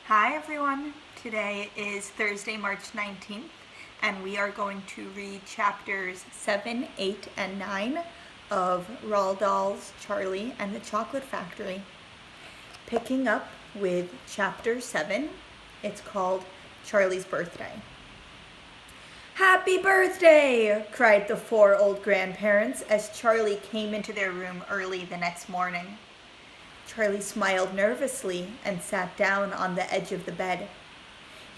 Hi everyone, today is Thursday, March 19th, and we are going to read chapters 7, 8, and 9 of Roald Dahl's Charlie and the Chocolate Factory. Picking up with chapter 7, it's called Charlie's Birthday. "Happy birthday!" cried the four old grandparents as Charlie came into their room early the next morning. Charlie smiled nervously and sat down on the edge of the bed.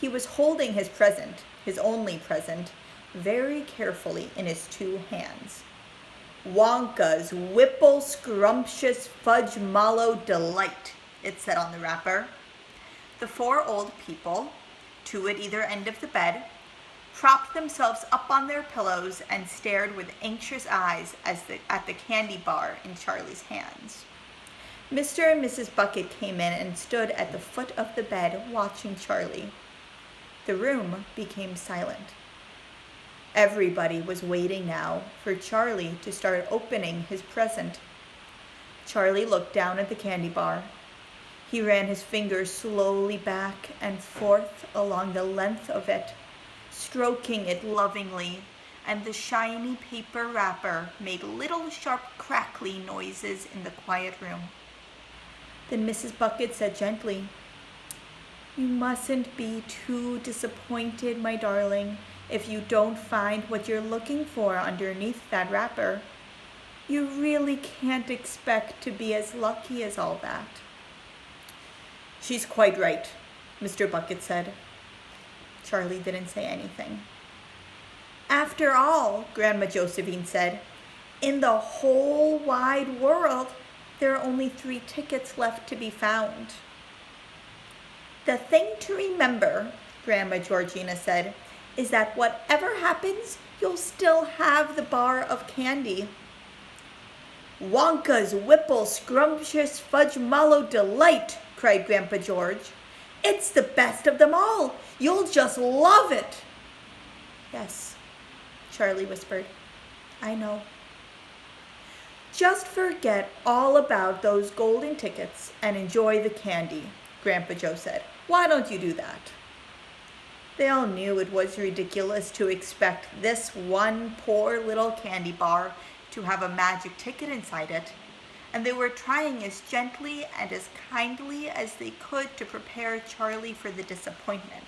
He was holding his present, his only present, very carefully in his two hands. "Wonka's Whipple Scrumptious Fudge Mallow Delight," it said on the wrapper. The four old people, two at either end of the bed, propped themselves up on their pillows and stared with anxious eyes at the candy bar in Charlie's hands. Mr. and Mrs. Bucket came in and stood at the foot of the bed watching Charlie. The room became silent. Everybody was waiting now for Charlie to start opening his present. Charlie looked down at the candy bar. He ran his fingers slowly back and forth along the length of it, stroking it lovingly, and the shiny paper wrapper made little sharp crackly noises in the quiet room. Then Mrs. Bucket said gently, "You mustn't be too disappointed, my darling, if you don't find what you're looking for underneath that wrapper. You really can't expect to be as lucky as all that." "She's quite right," Mr. Bucket said. Charlie didn't say anything. "After all," Grandma Josephine said, "in the whole wide world, there are only 3 tickets left to be found." "The thing to remember," Grandma Georgina said, "is that whatever happens, you'll still have the bar of candy." "Wonka's Whipple Scrumptious Fudge Mallow Delight," cried Grandpa George. "It's the best of them all. You'll just love it." "Yes," Charlie whispered. "I know." "Just forget all about those golden tickets and enjoy the candy," Grandpa Joe said. "Why don't you do that?" They all knew it was ridiculous to expect this one poor little candy bar to have a magic ticket inside it, and they were trying as gently and as kindly as they could to prepare Charlie for the disappointment.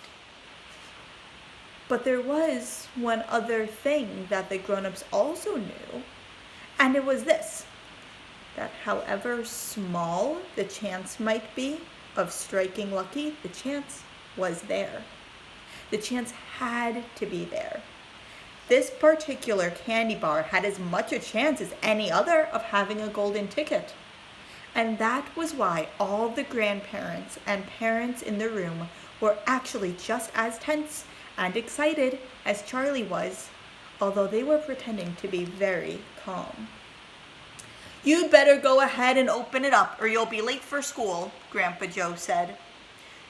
But there was one other thing that the grown-ups also knew, and it was this, that however small the chance might be of striking lucky, the chance was there. The chance had to be there. This particular candy bar had as much a chance as any other of having a golden ticket. And that was why all the grandparents and parents in the room were actually just as tense and excited as Charlie was, although they were pretending to be very calm. "You'd better go ahead and open it up or you'll be late for school," Grandpa Joe said.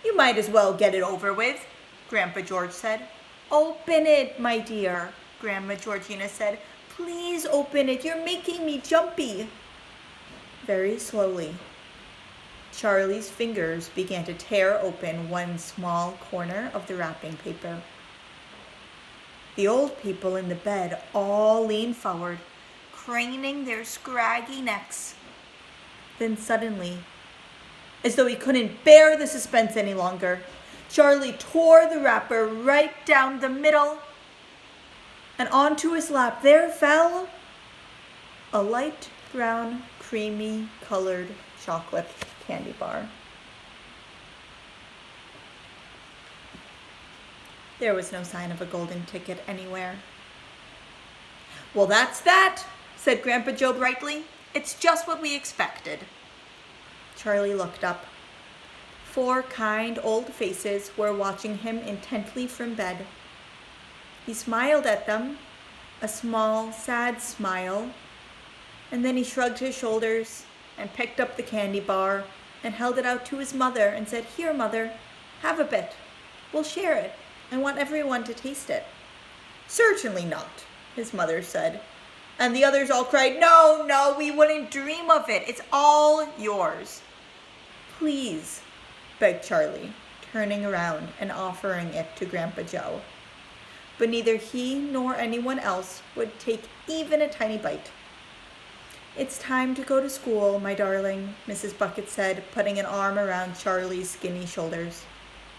"You might as well get it over with," Grandpa George said. "Open it, my dear," Grandma Georgina said. "Please open it. You're making me jumpy." Very slowly, Charlie's fingers began to tear open one small corner of the wrapping paper. The old people in the bed all leaned forward, craning their scraggy necks. Then suddenly, as though he couldn't bear the suspense any longer, Charlie tore the wrapper right down the middle, and onto his lap there fell a light brown, creamy colored chocolate candy bar. There was no sign of a golden ticket anywhere. "Well, that's that," said Grandpa Joe brightly. "It's just what we expected." Charlie looked up. 4 kind old faces were watching him intently from bed. He smiled at them, a small, sad smile, and then he shrugged his shoulders and picked up the candy bar and held it out to his mother and said, "Here, Mother, have a bit. We'll share it. I want everyone to taste it." "Certainly not," his mother said. And the others all cried, "No, no, we wouldn't dream of it. It's all yours." "Please," begged Charlie, turning around and offering it to Grandpa Joe. But neither he nor anyone else would take even a tiny bite. "It's time to go to school, my darling," Mrs. Bucket said, putting an arm around Charlie's skinny shoulders.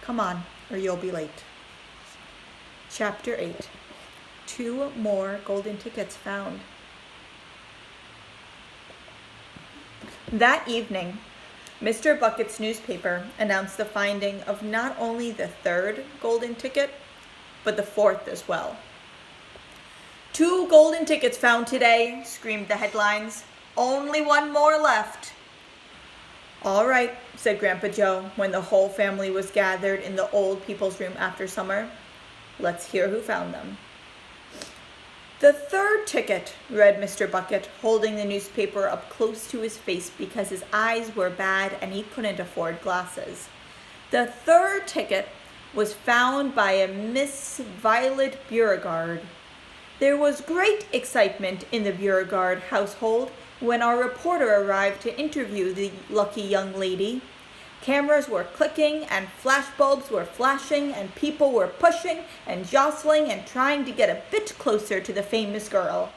"Come on, or you'll be late." Chapter 8. 2 more golden tickets found. That evening, Mr. Bucket's newspaper announced the finding of not only the 3rd golden ticket, but the 4th as well. "2 golden tickets found today," screamed the headlines. "Only 1 more left." "All right," said Grandpa Joe when the whole family was gathered in the old people's room after summer. "Let's hear who found them." "The 3rd ticket," read Mr. Bucket, holding the newspaper up close to his face because his eyes were bad and he couldn't afford glasses. "The 3rd ticket was found by a Miss Violet Beauregard." There was great excitement in the Beauregard household when our reporter arrived to interview the lucky young lady. Cameras were clicking and flashbulbs were flashing and people were pushing and jostling and trying to get a bit closer to the famous girl.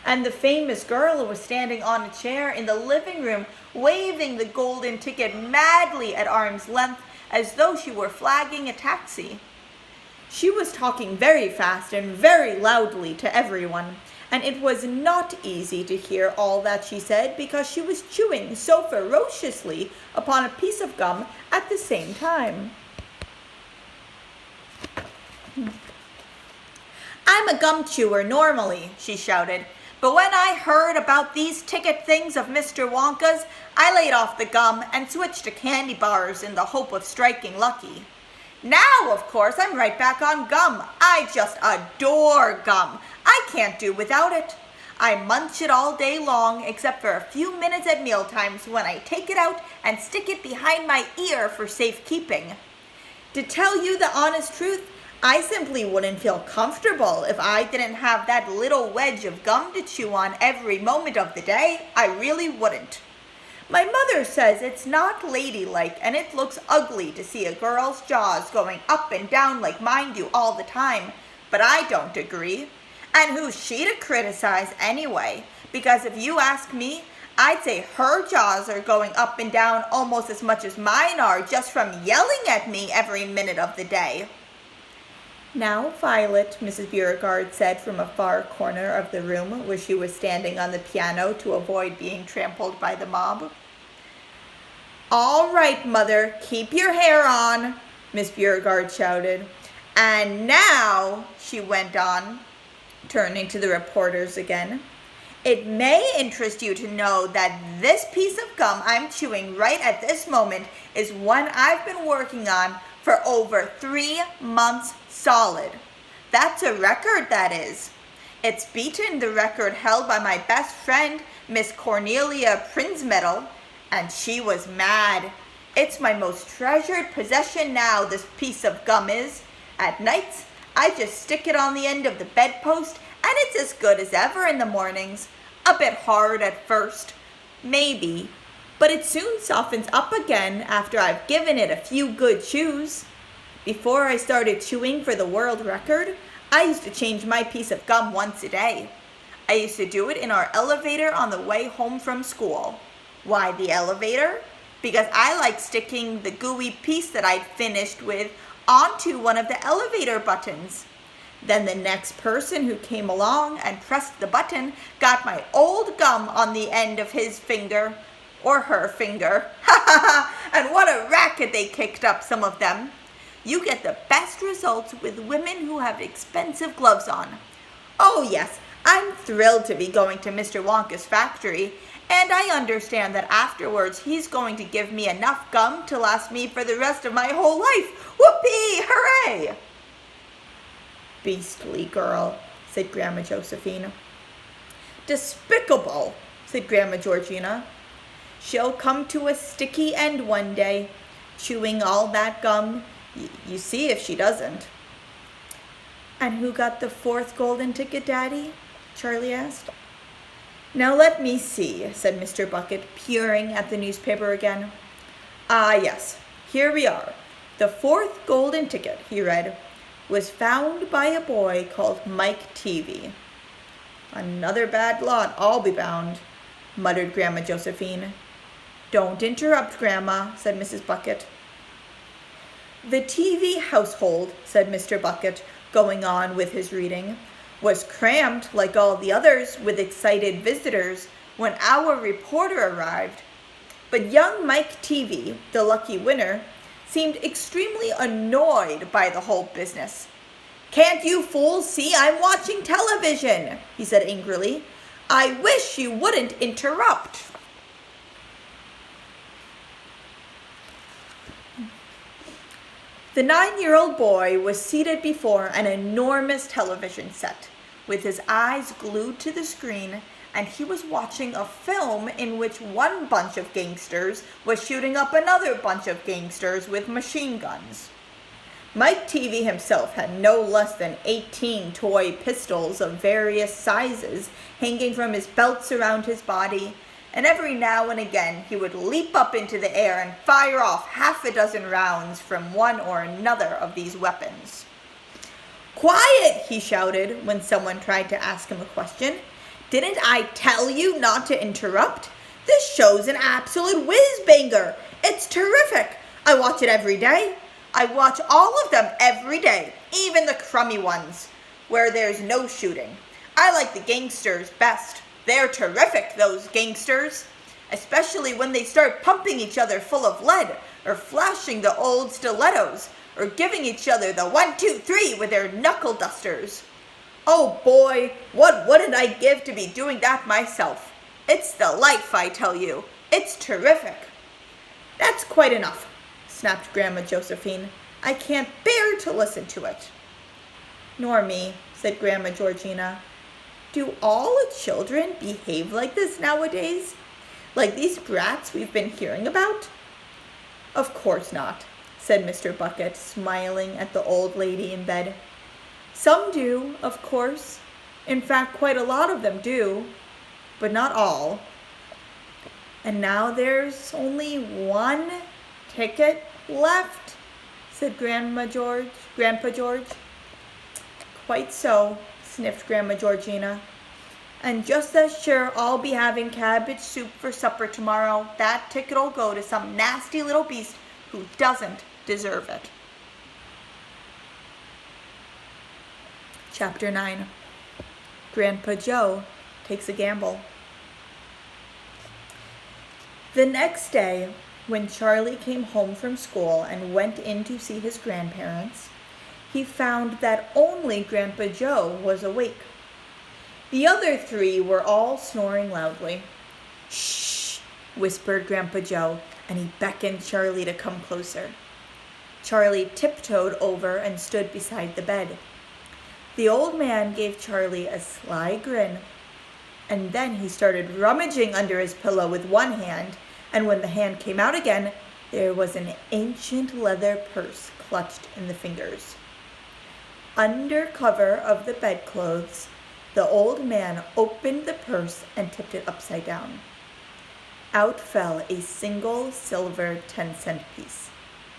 And the famous girl was standing on a chair in the living room, waving the golden ticket madly at arm's length as though she were flagging a taxi. She was talking very fast and very loudly to everyone, and it was not easy to hear all that she said because she was chewing so ferociously upon a piece of gum at the same time. "I'm a gum chewer normally," she shouted, "but when I heard about these ticket things of Mr. Wonka's, I laid off the gum and switched to candy bars in the hope of striking lucky. Now, of course, I'm right back on gum. I just adore gum. I can't do without it. I munch it all day long, except for a few minutes at mealtimes when I take it out and stick it behind my ear for safekeeping. To tell you the honest truth, I simply wouldn't feel comfortable if I didn't have that little wedge of gum to chew on every moment of the day. I really wouldn't. My mother says it's not ladylike and it looks ugly to see a girl's jaws going up and down like mine do all the time, but I don't agree. And who's she to criticize anyway? Because if you ask me, I'd say her jaws are going up and down almost as much as mine are just from yelling at me every minute of the day." "Now, Violet," Mrs. Beauregard said from a far corner of the room where she was standing on the piano to avoid being trampled by the mob. "All right, Mother, keep your hair on," Miss Beauregard shouted. "And now," she went on, turning to the reporters again, "it may interest you to know that this piece of gum I'm chewing right at this moment is one I've been working on for over 3 months solid. That's a record, that is. It's beaten the record held by my best friend, Miss Cornelia Prinzmetal, and she was mad. It's my most treasured possession now, this piece of gum is. At nights, I just stick it on the end of the bedpost, and it's as good as ever in the mornings. A bit hard at first, maybe, but it soon softens up again after I've given it a few good chews. Before I started chewing for the world record, I used to change my piece of gum once a day. I used to do it in our elevator on the way home from school. Why the elevator? Because I like sticking the gooey piece that I'd finished with onto one of the elevator buttons. Then the next person who came along and pressed the button got my old gum on the end of his finger, or her finger. Ha ha ha! And what a racket they kicked up, some of them. You get the best results with women who have expensive gloves on. Oh yes, I'm thrilled to be going to Mr. Wonka's factory, and I understand that afterwards he's going to give me enough gum to last me for the rest of my whole life. Whoopee! Hooray! Beastly girl, said Grandma Josephine. Despicable, said Grandma Georgina. She'll come to a sticky end one day, chewing all that gum. You see if she doesn't. And who got the 4th golden ticket, Daddy? Charlie asked. Now let me see, said Mr. Bucket, peering at the newspaper again. Ah, yes, here we are. The fourth golden ticket, he read, was found by a boy called Mike TV. Another bad lot, I'll be bound, muttered Grandma Josephine. Don't interrupt, Grandma, said Mrs. Bucket. The TV household, said Mr. Bucket, going on with his reading, was crammed like all the others with excited visitors when our reporter arrived. But young Mike TV, the lucky winner, seemed extremely annoyed by the whole business. Can't you fools see I'm watching television? He said angrily. I wish you wouldn't interrupt. The 9-year-old boy was seated before an enormous television set, with his eyes glued to the screen, and he was watching a film in which one bunch of gangsters was shooting up another bunch of gangsters with machine guns. Mike TV himself had no less than 18 toy pistols of various sizes hanging from his belts around his body, and every now and again he would leap up into the air and fire off half a dozen rounds from one or another of these weapons. Quiet, he shouted when someone tried to ask him a question. Didn't I tell you not to interrupt? This show's an absolute whiz-banger. It's terrific. I watch it every day. I watch all of them every day, even the crummy ones, where there's no shooting. I like the gangsters best. They're terrific, those gangsters, especially when they start pumping each other full of lead, or flashing the old stilettos, or giving each other the 1, 2, 3 with their knuckle dusters. Oh boy, what wouldn't I give to be doing that myself? It's the life, I tell you. It's terrific. That's quite enough, snapped Grandma Josephine. I can't bear to listen to it. Nor me, said Grandma Georgina. Do all children behave like this nowadays? Like these brats we've been hearing about? Of course not, said Mr. Bucket, smiling at the old lady in bed. Some do, of course. In fact, quite a lot of them do, but not all. And now there's only one ticket left, said Grandpa George. Quite so, sniffed Grandma Georgina. And just as sure I'll be having cabbage soup for supper tomorrow, that ticket'll go to some nasty little beast who doesn't deserve it. Chapter 9. Grandpa Joe takes a gamble. The next day, when Charlie came home from school and went in to see his grandparents, he found that only Grandpa Joe was awake. The other three were all snoring loudly. Shh, whispered Grandpa Joe, and he beckoned Charlie to come closer. Charlie tiptoed over and stood beside the bed. The old man gave Charlie a sly grin, and then he started rummaging under his pillow with one hand, and when the hand came out again, there was an ancient leather purse clutched in the fingers. Under cover of the bedclothes, the old man opened the purse and tipped it upside down. Out fell a single silver 10-cent piece.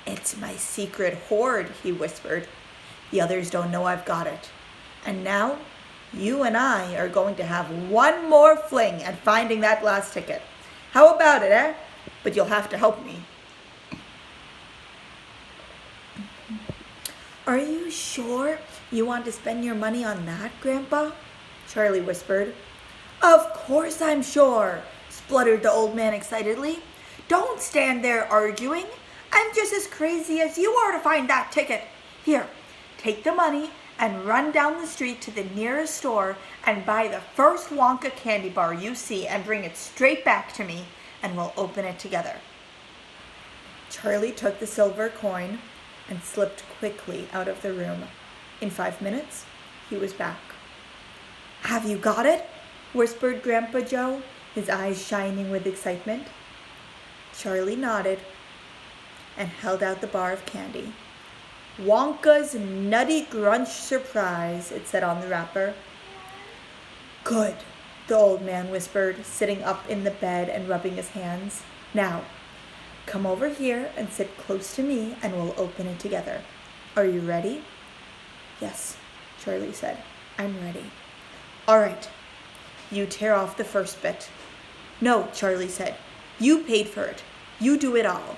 It's my secret hoard, he whispered. The others don't know I've got it. And now, you and I are going to have one more fling at finding that last ticket. How about it, eh? But you'll have to help me. Are you sure you want to spend your money on that, Grandpa? Charlie whispered. Of course I'm sure, spluttered the old man excitedly. Don't stand there arguing. I'm just as crazy as you are to find that ticket. Here, take the money and run down the street to the nearest store and buy the first Wonka candy bar you see and bring it straight back to me, and we'll open it together. Charlie took the silver coin and slipped quickly out of the room. In 5 minutes, he was back. Have you got it? Whispered Grandpa Joe, his eyes shining with excitement. Charlie nodded and held out the bar of candy. Wonka's Nutty Crunch Surprise, it said on the wrapper. Good, the old man whispered, sitting up in the bed and rubbing his hands. Now, Come over here and sit close to me and we'll open it together. Are you ready? Yes, Charlie said. I'm ready. All right. You tear off the first bit. No, Charlie said. You paid for it. You do it all.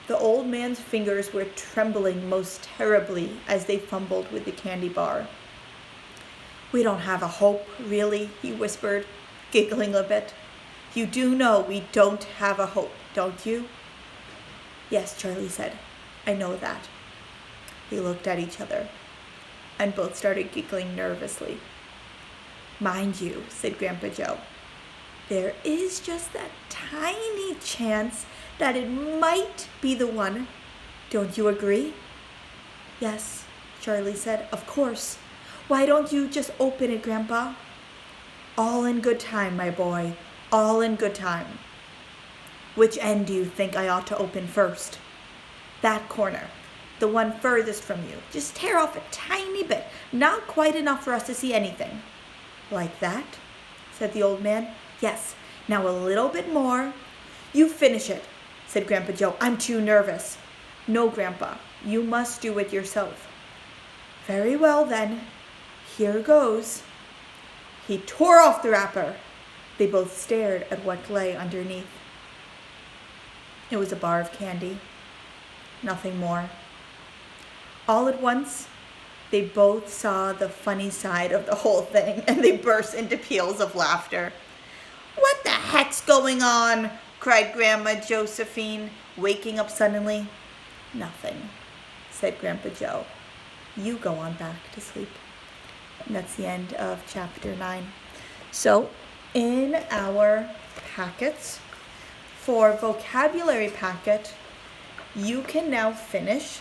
The old man's fingers were trembling most terribly as they fumbled with the candy bar. We don't have a hope, really, he whispered, giggling a bit. You do know we don't have a hope, don't you? Yes, Charlie said. I know that. They looked at each other and both started giggling nervously. Mind you, said Grandpa Joe, there is just that tiny chance that it might be the one. Don't you agree? Yes, Charlie said, of course. Why don't you just open it, Grandpa? All in good time, my boy. All in good time. Which end do you think I ought to open first? That corner. The one furthest from you. Just tear off a tiny bit. Not quite enough for us to see anything. Like that? Said the old man. Yes. Now a little bit more. You finish it, said Grandpa Joe. I'm too nervous. No, Grandpa. You must do it yourself. Very well, then. Here goes. He tore off the wrapper. They both stared at what lay underneath. It was a bar of candy. Nothing more. All at once, they both saw the funny side of the whole thing, and they burst into peals of laughter. What the heck's going on? Cried Grandma Josephine, waking up suddenly. Nothing, said Grandpa Joe. You go on back to sleep. And that's the end of chapter 9. So, in our packets, for vocabulary packet, you can now finish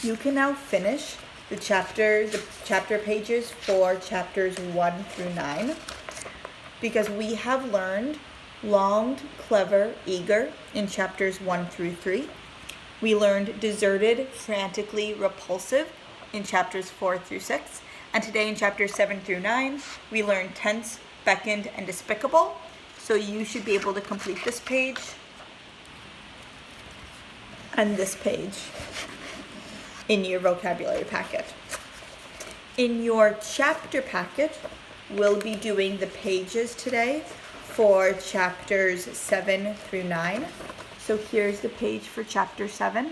the chapter pages for chapters 1 through 9, because we have learned longed, clever, eager in chapters 1 through 3. We learned deserted, frantically, repulsive in chapters 4 through 6. And today in chapters 7 through 9, we learned tense, beckoned, and despicable. So you should be able to complete this page and this page in your vocabulary packet. In your chapter packet, we'll be doing the pages today for chapters 7 through 9. So here's the page for chapter 7.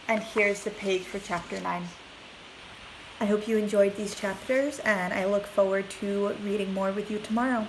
And here's the page for chapter 9. I hope you enjoyed these chapters, and I look forward to reading more with you tomorrow.